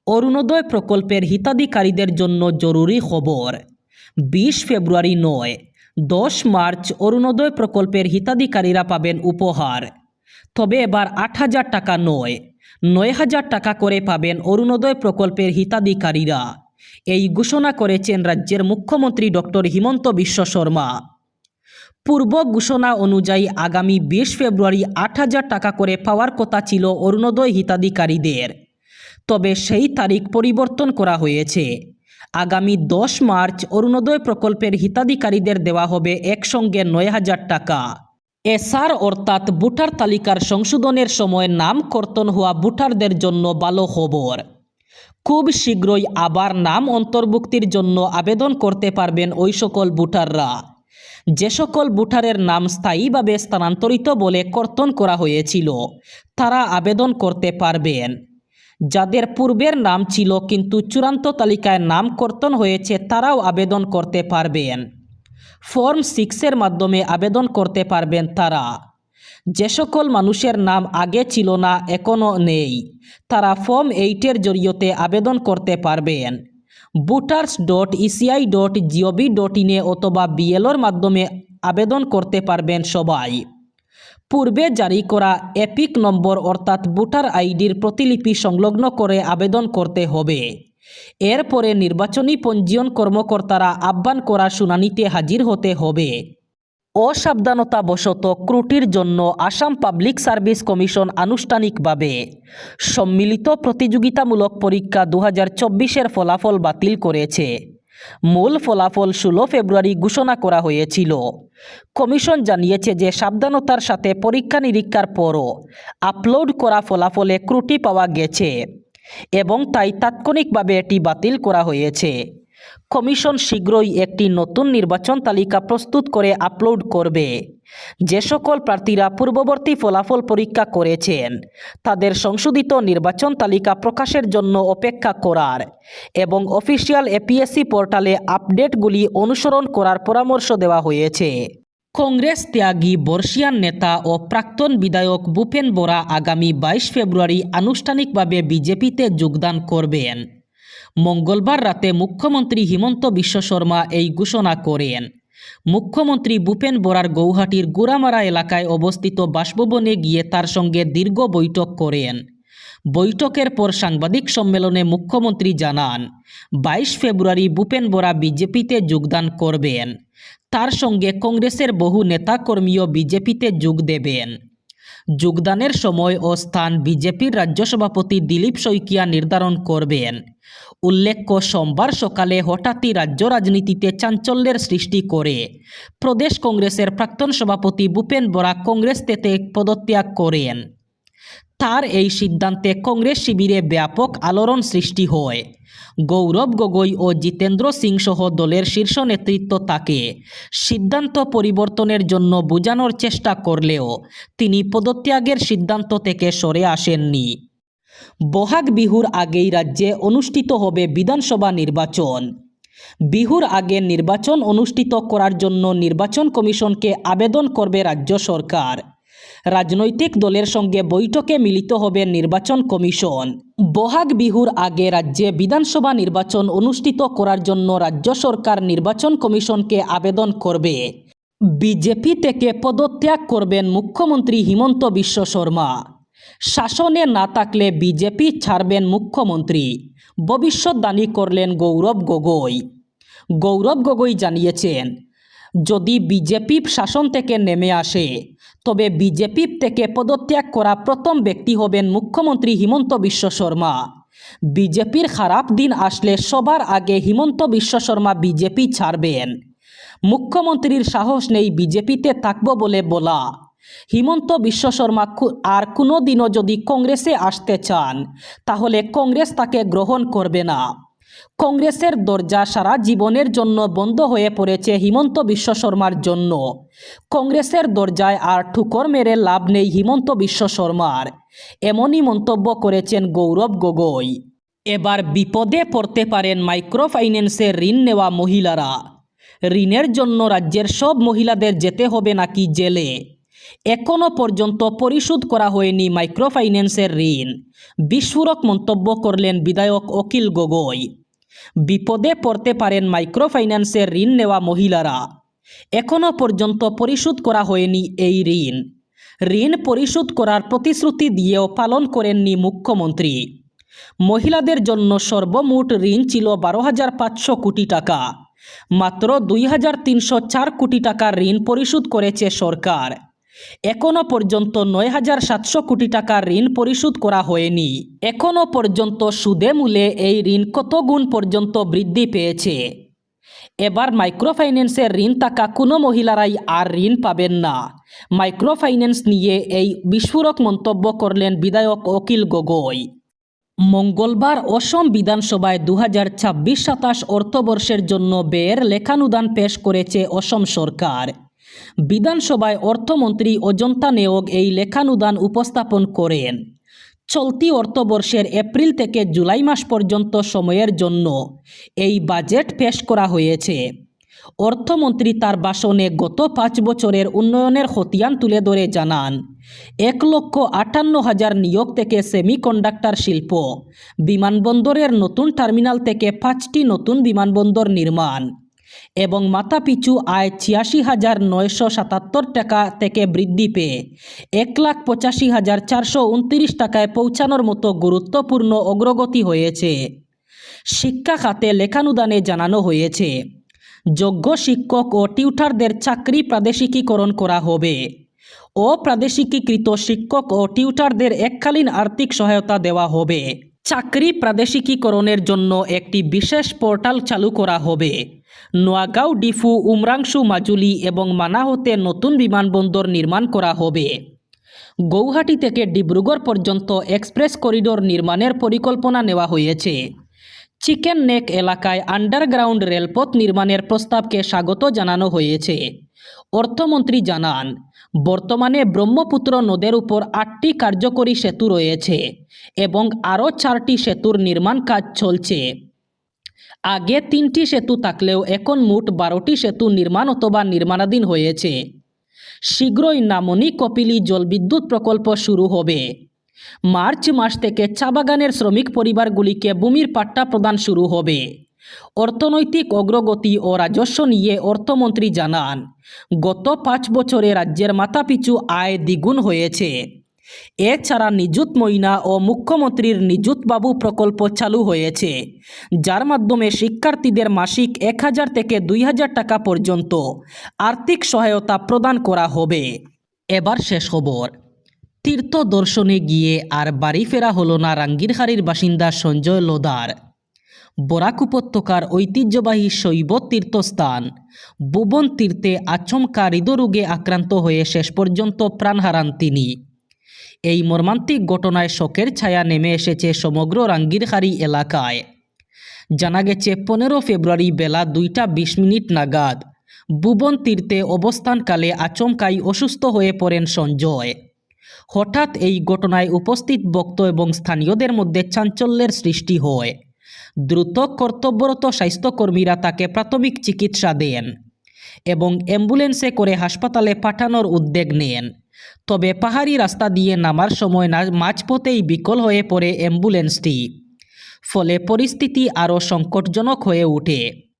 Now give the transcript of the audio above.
অরুণোদয় প্রকল্পের হিতাধিকারীদের জন্য জরুরি খবর। 20 ফেব্রুয়ারি নয়, 10 মার্চ অরুণোদয় প্রকল্পের হিতাধিকারীরা পাবেন উপহার। তবে এবার 8,000 টাকা নয়, 9,000 টাকা করে পাবেন অরুণোদয় প্রকল্পের হিতাধিকারীরা। এই ঘোষণা করেছেন রাজ্যের মুখ্যমন্ত্রী ডক্টর হিমন্ত বিশ্ব শর্মা। পূর্ব ঘোষণা অনুযায়ী আগামী 20 ফেব্রুয়ারি 8,000 টাকা করে পাওয়ার কথা ছিল অরুণোদয় হিতাধিকারীদের। তবে সেই তারিখ পরিবর্তন করা হয়েছে। আগামী 10 মার্চ অরুণোদয় প্রকল্পের হিতাধিকারীদের দেওয়া হবে একসঙ্গে 9,000 টাকা। এসআর অর্থাৎ ভোটার তালিকার সংশোধনের সময় নাম কর্তন হওয়া ভোটারদের জন্য ভালো খবর। খুব শীঘ্রই আবার নাম অন্তর্ভুক্তির জন্য আবেদন করতে পারবেন ওই সকল ভোটাররা। যে সকল ভোটারের নাম স্থায়ীভাবে স্থানান্তরিত বলে কর্তন করা হয়েছিল তারা আবেদন করতে পারবেন। যাদের পূর্বের নাম ছিল কিন্তু চূড়ান্ত তালিকায় নাম কর্তন হয়েছে তারাও আবেদন করতে পারবেন। ফর্ম 6-এর মাধ্যমে আবেদন করতে পারবেন তারা। যে সকল মানুষের নাম আগে ছিল না, এখনও নেই, তারা ফর্ম 8-এর জরিয়তে আবেদন করতে পারবেন। voters.eci.gov.in অথবা বিএলওর মাধ্যমে আবেদন করতে পারবেন সবাই। পূর্বে জারি করা এপিক নম্বর অর্থাৎ ভোটার আইডির প্রতিলিপি সংলগ্ন করে আবেদন করতে হবে। এরপরে নির্বাচনী পঞ্জীয়ন কর্মকর্তারা আহ্বান করা শুনানিতে হাজির হতে হবে। অসাবধানতাবশত ত্রুটির জন্য আসাম পাবলিক সার্ভিস কমিশন আনুষ্ঠানিকভাবে সম্মিলিত প্রতিযোগিতামূলক পরীক্ষা 2024-এর ফলাফল বাতিল করেছে। মূল ফলাফল 16 ফেব্রুয়ারি ঘোষণা করা হয়েছিল। কমিশন জানিয়েছে যে সাবধানতার সাথে পরীক্ষা নিরীক্ষার পরও আপলোড করা ফলাফলে ত্রুটি পাওয়া গেছে এবং তাই তাৎক্ষণিকভাবে এটি বাতিল করা হয়েছে। কমিশন শীঘ্রই একটি নতুন নির্বাচন তালিকা প্রস্তুত করে আপলোড করবে। যে সকল প্রার্থীরা পূর্ববর্তী ফলাফল পরীক্ষা করেছেন তাদের সংশোধিত নির্বাচন তালিকা প্রকাশের জন্য অপেক্ষা করার এবং অফিসিয়াল এপিএসসি পোর্টালে আপডেটগুলি অনুসরণ করার পরামর্শ দেওয়া হয়েছে। কংগ্রেস ত্যাগী বর্ষিয়ান নেতা ও প্রাক্তন বিধায়ক ভূপেন বরা আগামী 22 ফেব্রুয়ারি আনুষ্ঠানিকভাবে বিজেপিতে যোগদান করবেন। মঙ্গলবার রাতে মুখ্যমন্ত্রী হিমন্ত বিশ্ব শর্মা এই ঘোষণা করেন। মুখ্যমন্ত্রী ভূপেন বরার গৌহাটির গোরামারা এলাকায় অবস্থিত বাসভবনে গিয়ে তার সঙ্গে দীর্ঘ বৈঠক করেন। বৈঠকের পর সাংবাদিক সম্মেলনে মুখ্যমন্ত্রী জানান 22 ফেব্রুয়ারি ভূপেন বরা বিজেপিতে যোগদান করবেন। তার সঙ্গে কংগ্রেসের বহু নেতাকর্মীও বিজেপিতে যোগ দেবেন। যোগদানের সময় ও স্থান বিজেপির রাজ্য সভাপতি দিলীপ শইকিয়া নির্ধারণ করবেন। উল্লেখ্য, সোমবার সকালে হঠাৎই রাজ্য রাজনীতিতে চাঞ্চল্যের সৃষ্টি করে প্রদেশ কংগ্রেসের প্রাক্তন সভাপতি ভূপেন বরা কংগ্রেস থেকে পদত্যাগ করেন। তার এই সিদ্ধান্তে কংগ্রেস শিবিরে ব্যাপক আলোড়ন সৃষ্টি হয়। গৌরব গগৈ ও জিতেন্দ্র সিং সহ দলের শীর্ষ নেতৃত্ব তাকে সিদ্ধান্ত পরিবর্তনের জন্য বোঝানোর চেষ্টা করলেও তিনি পদত্যাগের সিদ্ধান্ত থেকে সরে আসেননি। বহাগ বিহুর আগেই রাজ্যে অনুষ্ঠিত হবে বিধানসভা নির্বাচন। বিহুর আগে নির্বাচন অনুষ্ঠিত করার জন্য নির্বাচন কমিশনকে আবেদন করবে রাজ্য সরকার। রাজনৈতিক দলের সঙ্গে বৈঠকে মিলিত হবে নির্বাচন কমিশন। বহাগ বিহুর আগে রাজ্যে বিধানসভা নির্বাচন অনুষ্ঠিত করার জন্য রাজ্য সরকার নির্বাচন কমিশনকে আবেদন করবে। বিজেপি থেকে পদত্যাগ করবেন মুখ্যমন্ত্রী হিমন্ত বিশ্ব শর্মা। শাসনে না থাকলে বিজেপি ছাড়বেন মুখ্যমন্ত্রী, ভবিষ্যদ্বাণী করলেন গৌরব গগৈ। গৌরব গগৈ জানিয়েছেন, যদি বিজেপি শাসন থেকে নেমে আসে তবে বিজেপি থেকে পদত্যাগ করা প্রথম ব্যক্তি হবেন মুখ্যমন্ত্রী হিমন্ত বিশ্ব শর্মা। বিজেপির খারাপ দিন আসলে সবার আগে হিমন্ত বিশ্ব শর্মা বিজেপি ছাড়বেন। মুখ্যমন্ত্রীর সাহস নেই বিজেপিতে থাকব বলে বলা। হিমন্ত বিশ্ব শর্মা আর কোনো দিনও যদি কংগ্রেসে আসতে চান তাহলে কংগ্রেস তাকে গ্রহণ করবে না। কংগ্রেসের দরজা সারা জীবনের জন্য বন্ধ হয়ে পড়েছে হিমন্ত বিশ্ব শর্মার জন্য। কংগ্রেসের দরজায় আর ঠুকর মেরে লাভ নেই হিমন্ত বিশ্ব শর্মার, এমনই মন্তব্য করেছেন গৌরব গগৈ। এবার বিপদে পড়তে পারেন মাইক্রো ফাইন্যান্সের ঋণ নেওয়া মহিলারা। ঋণের জন্য রাজ্যের সব মহিলাদের যেতে হবে নাকি জেলে? এখনও পর্যন্ত পরিশোধ করা হয়নি মাইক্রোফাইন্যান্সের ঋণ। বিস্ফোরক মন্তব্য করলেন বিধায়ক অখিল গগৈ। বিপদে পড়তে পারেন মাইক্রোফাইন্যান্সের ঋণ নেওয়া মহিলারা। এখনও পর্যন্ত পরিশোধ করা হয়নি এই ঋণ। ঋণ পরিশোধ করার প্রতিশ্রুতি দিয়েও পালন করেননি মুখ্যমন্ত্রী। মহিলাদের জন্য সর্বমোট ঋণ ছিল 12,500 কোটি টাকা। মাত্র 2,304 কোটি টাকার ঋণ পরিশোধ করেছে সরকার। এখনও পর্যন্ত 9,700 কোটি টাকার ঋণ পরিশোধ করা হয়নি। এখনও পর্যন্ত সুদে মূলে এই ঋণ কত গুণ পর্যন্ত বৃদ্ধি পেয়েছে। এবার মাইক্রোফাইন্যান্সের ঋণ থাকা কোনো মহিলারাই আর ঋণ পাবেন না। মাইক্রোফাইন্যান্স নিয়ে এই বিস্ফোরক মন্তব্য করলেন বিধায়ক অখিল গগৈ। মঙ্গলবার অসম বিধানসভায় 2026-27 অর্থবর্ষের জন্য ব্যয়ের লেখানুদান পেশ করেছে অসম সরকার। বিধানসভায় অর্থমন্ত্রী অজন্তা নেওগ এই লেখানুদান উপস্থাপন করেন। চলতি অর্থবর্ষের এপ্রিল থেকে জুলাই মাস পর্যন্ত সময়ের জন্য এই বাজেট পেশ করা হয়েছে। অর্থমন্ত্রী তার ভাষণে গত 5 বছরের উন্নয়নের খতিয়ান তুলে ধরে জানান, 1,58,000 নিয়োগ থেকে সেমিকন্ডাক্টর শিল্প, বিমানবন্দরের নতুন টার্মিনাল থেকে 5টি নতুন বিমানবন্দর নির্মাণ এবং মাথাপিছু আয় 86,977 টাকা থেকে বৃদ্ধি পেয়ে 1,85,429 টাকায় পৌঁছানোর মতো গুরুত্বপূর্ণ অগ্রগতি হয়েছে। শিক্ষা খাতে লেখানুদানে জানানো হয়েছে, যোগ্য শিক্ষক ও টিউটারদের চাকরি প্রাদেশিকীকরণ করা হবে। অপ্রাদেশিকীকৃত শিক্ষক ও টিউটারদের এককালীন আর্থিক সহায়তা দেওয়া হবে। চাকরি প্রাদেশিকীকরণের জন্য একটি বিশেষ পোর্টাল চালু করা হবে। নোয়াগাঁও, ডিফু, উমরাংশু, মাজুলি এবং মানাহতে নতুন বিমানবন্দর নির্মাণ করা হবে। গৌহাটি থেকে ডিব্রুগড় পর্যন্ত এক্সপ্রেস করিডোর নির্মাণের পরিকল্পনা নেওয়া হয়েছে। চিকেন নেক এলাকায় আন্ডারগ্রাউন্ড রেলপথ নির্মাণের প্রস্তাবকে স্বাগত জানানো হয়েছে। অর্থমন্ত্রী জানান, বর্তমানে ব্রহ্মপুত্র নদের উপর 8টি কার্যকরী সেতু রয়েছে এবং আরও 4টি সেতুর নির্মাণ কাজ চলছে। আগে 3টি সেতু থাকলেও এখন মোট 12টি সেতু নির্মাণ অথবা নির্মাণাধীন হয়েছে। শীঘ্রই নামনি কপিলী জলবিদ্যুৎ প্রকল্প শুরু হবে। মার্চ মাস থেকে চা বাগানের শ্রমিক পরিবারগুলিকে ভূমির পাট্টা প্রদান শুরু হবে। অর্থনৈতিক অগ্রগতি ও রাজস্ব নিয়ে অর্থমন্ত্রী জানান, গত 5 বছরে রাজ্যের মাথাপিছু আয় দ্বিগুণ হয়েছে। এছাড়া নিযুত ময়না ও মুখ্যমন্ত্রীর নিযুত বাবু প্রকল্প চালু হয়েছে, যার মাধ্যমে শিক্ষার্থীদের মাসিক 1,000 থেকে 2,000 টাকা পর্যন্ত আর্থিক সহায়তা প্রদান করা হবে। এবার শেষ খবর। তীর্থ দর্শনে গিয়ে আর বাড়ি ফেরা হলো না রাঙ্গিরহারির বাসিন্দা সঞ্জয় লোধার। বরাক উপত্যকার ঐতিহ্যবাহী শৈব তীর্থস্থান ভুবন তীর্থে আচমকা হৃদরোগে আক্রান্ত হয়ে শেষ পর্যন্ত প্রাণ হারান তিনি। এই মর্মান্তিক ঘটনায় শোকের ছায়া নেমে এসেছে সমগ্র রাঙ্গিরহারি এলাকায়। জানা গেছে 15 ফেব্রুয়ারি বেলা 2:20 নাগাদ ভুবন তীর্থে অবস্থানকালে আচমকাই অসুস্থ হয়ে পড়েন সঞ্জয়। হঠাৎ এই ঘটনায় উপস্থিত ভক্ত এবং স্থানীয়দের মধ্যে চাঞ্চল্যের সৃষ্টি হয়। দ্রুত কর্তব্যরত স্বাস্থ্যকর্মীরা তাকে প্রাথমিক চিকিৎসা দেন এবং অ্যাম্বুলেন্সে করে হাসপাতালে পাঠানোর উদ্যোগ নেন। তবে পাহাড়ি রাস্তা দিয়ে নামার সময় মাঝপথেই বিকল হয়ে পড়ে অ্যাম্বুলেন্সটি। ফলে পরিস্থিতি আরও সংকটজনক হয়ে ওঠে।